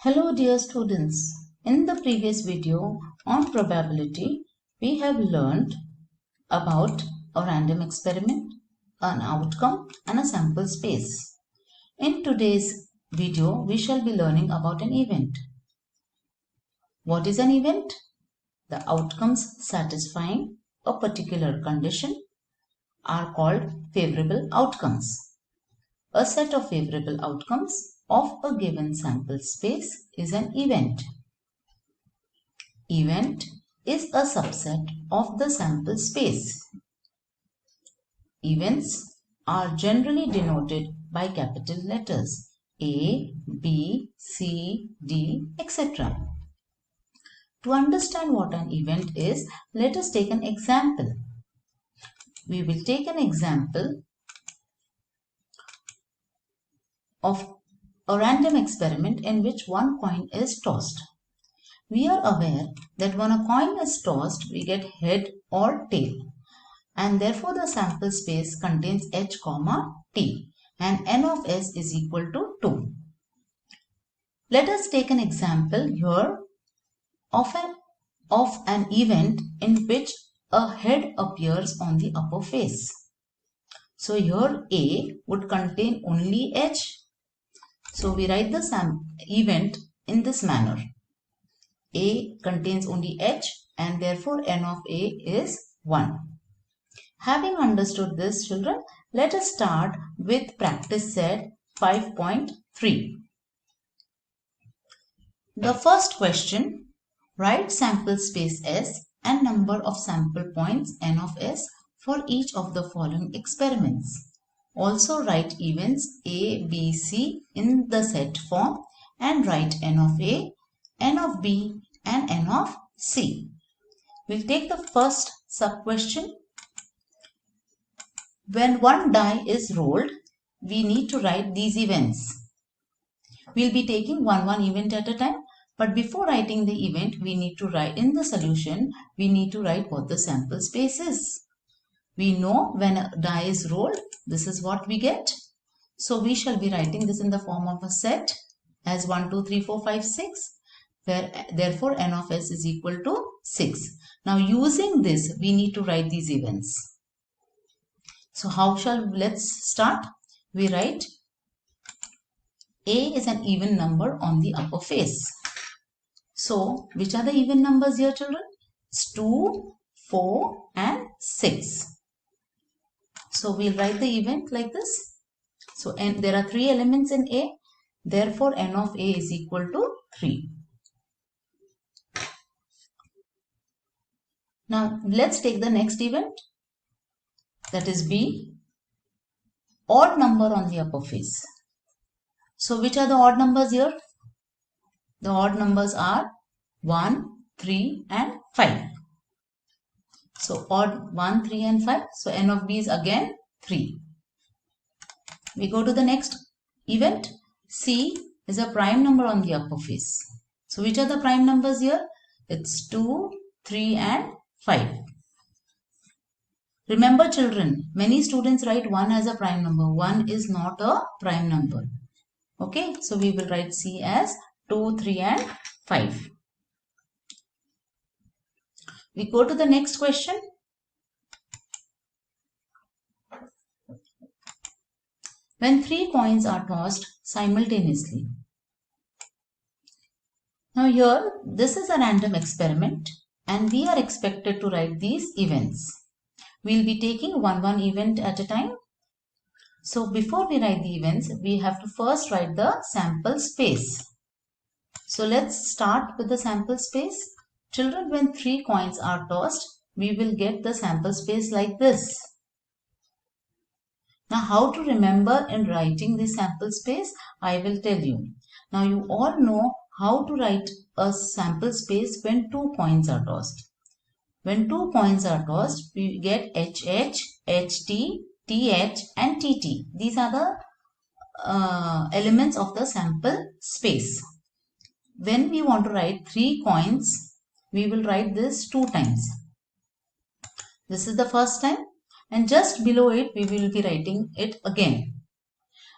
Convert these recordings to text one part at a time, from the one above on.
Hello dear students, in the previous video on probability, we have learned about a random experiment, an outcome and a sample space. In today's video, we shall be learning about an event. What is an event? The outcomes satisfying a particular condition are called favorable outcomes. A set of favorable outcomes of a given sample space is an event. Event is a subset of the sample space. Events are generally denoted by capital letters A, B, C, D, etc. To understand what an event is, let us take an example. We will take an example of a random experiment in which one coin is tossed. We are aware that when a coin is tossed, we get head or tail, and therefore the sample space contains h, t, and n of s is equal to 2. Let us take an example here of an event in which a head appears on the upper face. So here A would contain only h. So we write the event in this manner. A contains only h and therefore n of A is 1. Having understood this, children, let us start with practice set 5.3. The first question, write sample space S and number of sample points n of S for each of the following experiments. Also write events A, B, C in the set form and write n of A, n of B and n of C. We'll take the first sub-question. When one die is rolled, we need to write these events. We'll be taking one event at a time, but before writing the event, we need to write in the solution, we need to write what the sample space is. We know when a die is rolled, this is what we get. So we shall be writing this in the form of a set as 1, 2, 3, 4, 5, 6. Where therefore n of s is equal to 6. Now using this, we need to write these events. So let's start. We write A is an even number on the upper face. So which are the even numbers here, children? It's 2, 4 and 6. So we'll write the event like this. So there are 3 elements in A. Therefore n of A is equal to 3. Now let's take the next event, that is B, odd number on the upper face. So which are the odd numbers here? The odd numbers are 1, 3 and 5. So odd 1, 3 and 5. So n of B is again 3. We go to the next event. C is a prime number on the upper face. So which are the prime numbers here? It's 2, 3 and 5. Remember children, many students write 1 as a prime number. 1 is not a prime number. Okay, so we will write C as 2, 3 and 5. We go to the next question. When 3 coins are tossed simultaneously. Now here, this is a random experiment and we are expected to write these events. We'll be taking one event at a time. So before we write the events, we have to first write the sample space. So let's start with the sample space. Children, when 3 coins are tossed, we will get the sample space like this. Now how to remember in writing the sample space, I will tell you. Now you all know how to write a sample space when 2 coins are tossed. When 2 coins are tossed, we get HH, HT, TH and TT. These are the elements of the sample space. When we want to write 3 coins, we will write this 2 times. This is the first time and just below it we will be writing it again.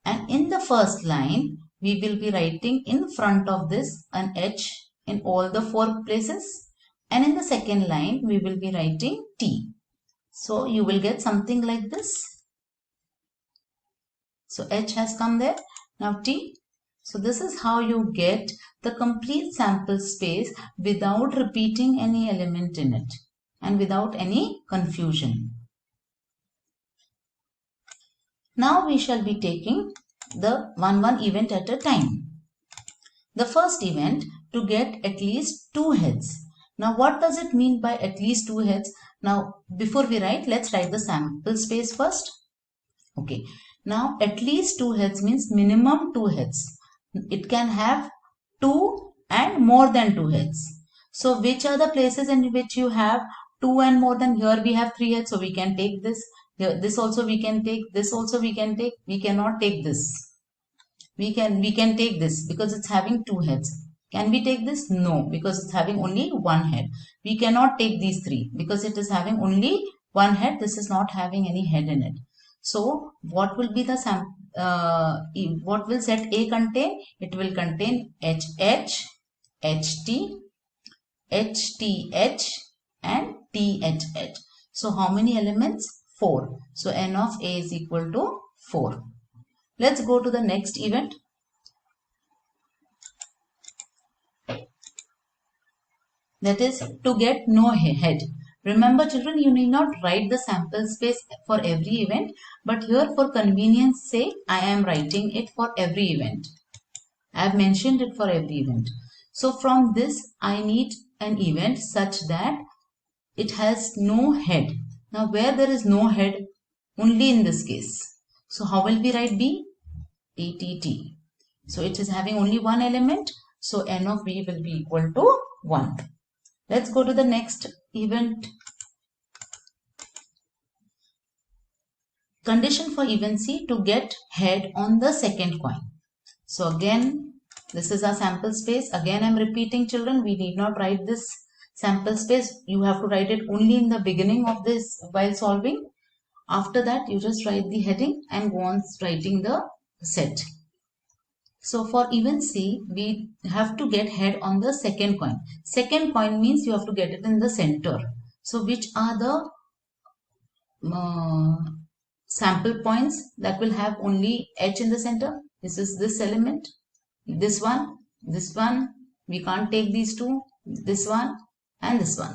And in the first line, we will be writing in front of this an H in all the 4 places, and in the second line we will be writing T. So you will get something like this. So H has come there. Now T. So this is how you get the complete sample space without repeating any element in it and without any confusion. Now we shall be taking the one event at a time. The first event, to get at least 2 heads. Now what does it mean by at least 2 heads? Now before we write, let's write the sample space first. Okay. Now at least 2 heads means minimum 2 heads. It can have 2 and more than 2 heads. So which are the places in which you have 2 and more than? Here we have 3 heads, so we can take this. Here, this also we can take. This also we can take. We cannot take this. We can take this because it's having 2 heads. Can we take this? No, because it's having only 1 head. We cannot take these 3 because it is having only 1 head. This is not having any head in it. So what will be the what will set A contain? It will contain HH, HT, HTH and THH. So how many elements? 4. So N of A is equal to 4. Let's go to the next event. That is to get no head. Remember children, you need not write the sample space for every event, but here for convenience sake, I am writing it for every event. I have mentioned it for every event. So from this, I need an event such that it has no head. Now where there is no head, only in this case. So how will we write B? ATT. So it is having only 1 element. So N of B will be equal to 1. Let's go to the next event. Condition for event C, to get head on the second coin. So again, this is our sample space. Again, I am repeating children, we need not write this sample space. You have to write it only in the beginning of this while solving. After that, you just write the heading and go on writing the set. So for event C, we have to get head on the second coin. Second coin means you have to get it in the center. So which are the sample points that will have only H in the center? This is this element, this one, we can't take these 2, this one and this one.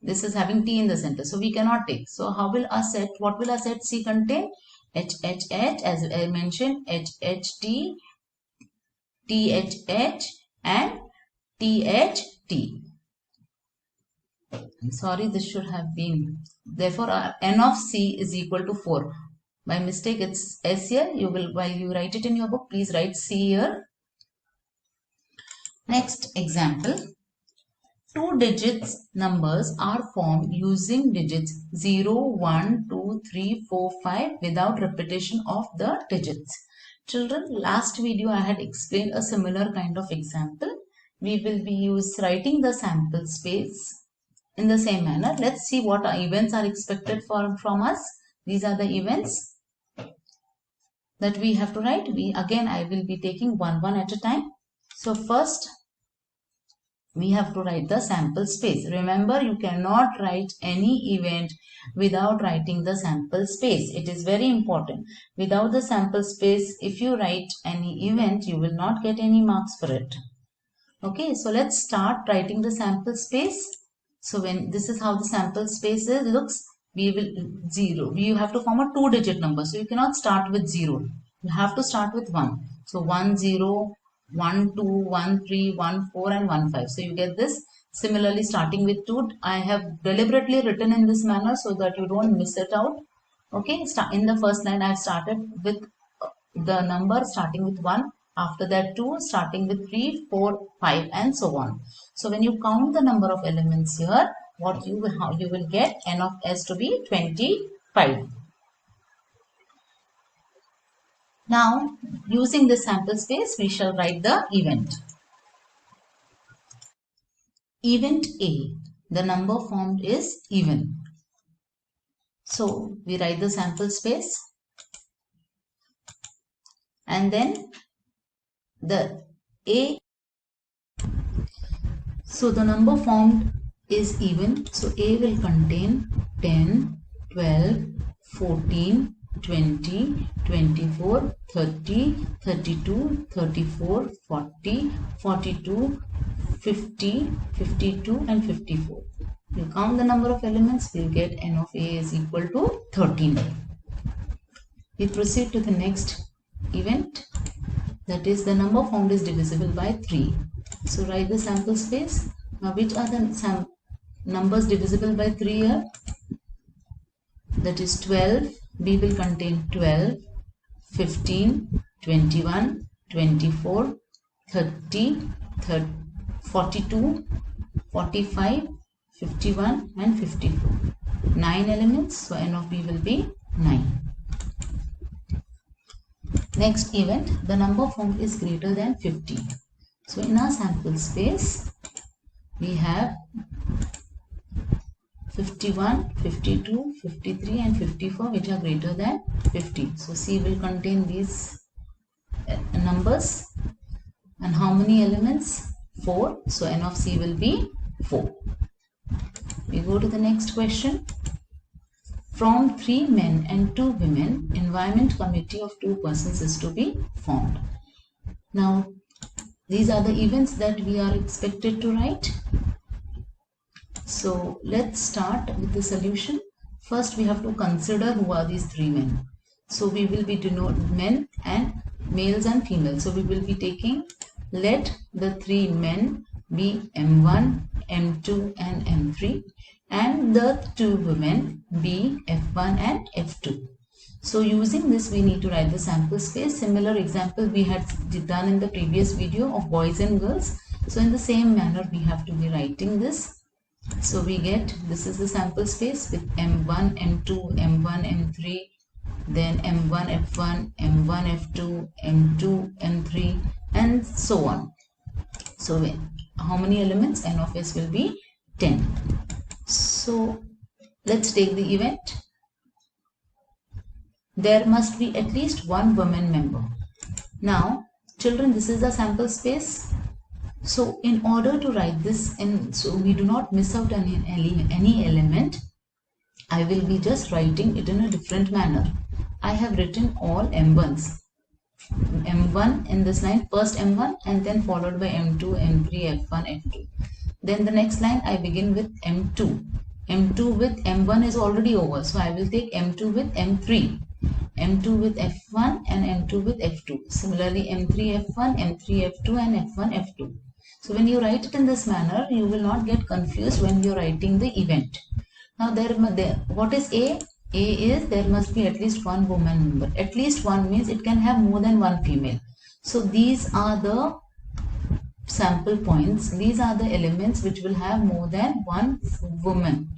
This is having T in the center, so we cannot take. So how will our set, what will our set C contain? HHH, as I mentioned, HHT, THH and THT. I'm sorry, this should have been. Therefore, our N of C is equal to 4. By mistake, it's S here. You will, while you write it in your book, please write C here. Next example. 2 digits numbers are formed using digits 0, 1, 2, 3, 4, 5 without repetition of the digits. Children, last video I had explained a similar kind of example. We will be writing the sample space in the same manner. Let's see what events are expected from us. These are the events that we have to write. I will be taking one at a time. So first, we have to write the sample space. Remember, you cannot write any event without writing the sample space. It is very important. Without the sample space, if you write any event, you will not get any marks for it. Okay, so let's start writing the sample space. So when this is how the sample space looks, we will 0. You have to form a 2-digit number. So you cannot start with 0. You have to start with 1. So 1, 0, 1, 2, 1, 3, 1, 4 and 1, 5. So you get this. Similarly, starting with 2, I have deliberately written in this manner so that you don't miss it out. Okay, in the first line I have started with the number starting with 1. After that 2, starting with 3, 4, 5 and so on. So when you count the number of elements here, what you will get N of S to be 25. Now, using this sample space, we shall write the event. Event A, the number formed is even. So, we write the sample space and then the A. So the number formed is even. So A will contain 10, 12, 14, 20, 24, 30, 32, 34, 40, 42, 50, 52 and 54. You count the number of elements, we'll get n of A is equal to 13. We proceed to the next event, that is the number formed is divisible by 3. So write the sample space. Now which are the numbers divisible by 3 here? That is 12. B will contain 12, 15, 21, 24, 30, 42, 45, 51 and 54. 9 elements, so n of B will be 9. Next event, the number formed is greater than 50. So in our sample space, we have 51, 52, 53 and 54 which are greater than 50. So C will contain these numbers. And how many elements? 4. So n of C will be 4. We go to the next question. From 3 men and 2 women, environment committee of 2 persons is to be formed. Now, these are the events that we are expected to write. So, let's start with the solution. First, we have to consider who are these 3 men. So, we will be denoting men and males and females. So, we will be taking, let the 3 men be M1, M2 and M3. And the 2 women be F1 and F2. So using this we need to write the sample space. Similar example we had done in the previous video of boys and girls. So in the same manner we have to be writing this. So we get, this is the sample space with M1, M2, M1, M3, then M1, F1, M1, F2, M2, M3 and so on. So how many elements? N of S will be 10. So let's take the event. There must be at least 1 woman member. Now children, this is the sample space. So in order to write this and so we do not miss out any element, I will be just writing it in a different manner. I have written all M1s. M1 in this line, first M1 and then followed by M2, M3, F1, F2. Then the next line I begin with M2. M2 with M1 is already over. So I will take M2 with M3. M2 with F1 and M2 with F2. Similarly M3 F1, M3 F2 and F1 F2. So when you write it in this manner, you will not get confused when you are writing the event. Now what is A? A is there must be at least 1 woman member. At least 1 means it can have more than 1 female. So these are the sample points. These are the elements which will have more than 1 woman.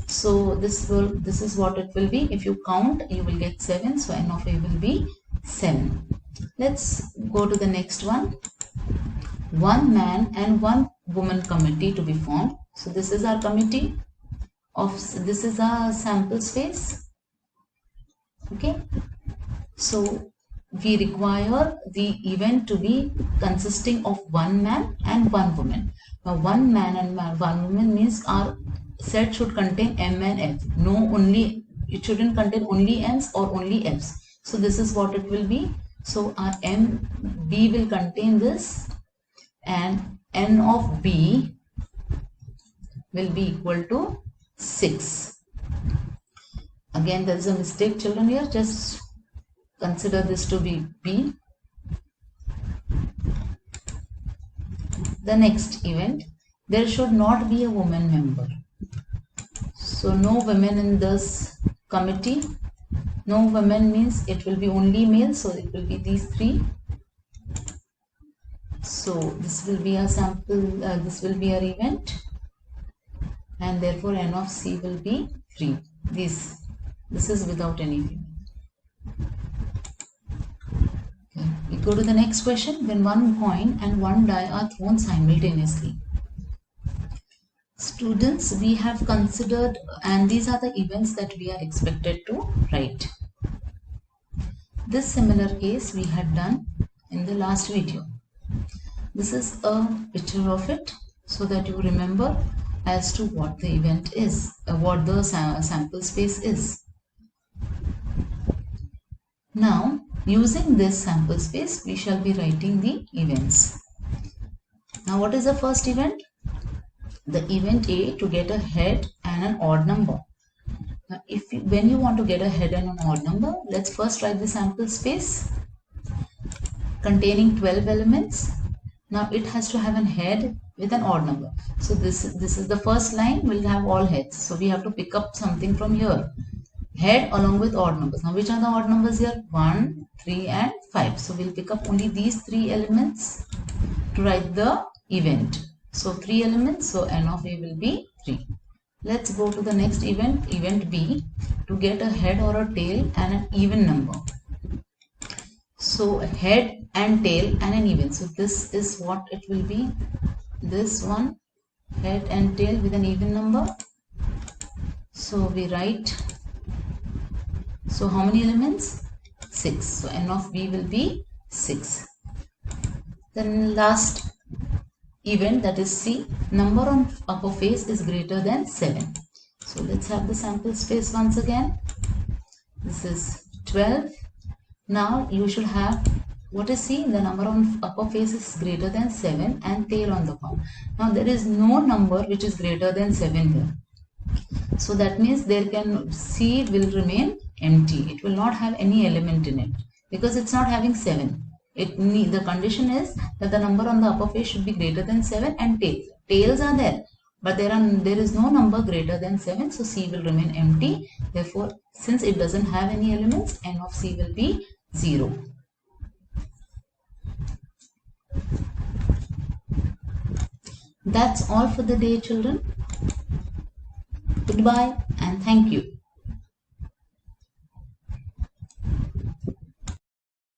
So this is what it will be. If you count, you will get 7. So n of A will be 7. Let's go to the next one. 1 man and 1 woman committee to be formed. So this is our committee this is our sample space. Okay. So we require the event to be consisting of 1 man and 1 woman. Now 1 man and 1 woman means our set should contain M and F. It shouldn't contain only M's or only F's. So this is what it will be. So our B will contain this and N of B will be equal to 6. Again there is a mistake children here. Just consider this to be B. The next event, there should not be a woman member. So no women in this committee. No women means it will be only male. So it will be these 3. So this will be a sample, this will be our event. And therefore N of C will be 3. This is without any female. Okay. We go to the next question. When 1 coin and 1 die are thrown simultaneously. Students, we have considered, and these are the events that we are expected to write. This similar case we had done in the last video. This is a picture of it so that you remember as to what the event is, what the sample space is. Now, using this sample space, we shall be writing the events. Now, what is the first event? The event A, to get a head and an odd number. Now, when you want to get a head and an odd number, let's first write the sample space containing 12 elements. Now, it has to have a head with an odd number. So, this is the first line, will have all heads. So, we have to pick up something from here. Head along with odd numbers. Now, which are the odd numbers here? 1, 3 and 5. So, we'll pick up only these 3 elements to write the event. So 3 elements, so n of a will be 3. Let's go to the next event, event B, to get a head or a tail and an even number. So head and tail and an even. So this is what it will be. This one, head and tail with an even number. So we write, so how many elements? 6. So n of B will be 6. Then last event, that is C, number on upper face is greater than 7. So let's have the sample space once again. This is 12. Now you should have, what is C? The number on upper face is greater than 7 and tail on the palm. Now there is no number which is greater than 7 here. So that means C will remain empty. It will not have any element in it because it's not having 7. The condition is that the number on the upper face should be greater than 7 and tails. Tails are there, but there is no number greater than 7, so C will remain empty. Therefore, since it doesn't have any elements, n of C will be 0. That's all for the day, children. Goodbye and thank you.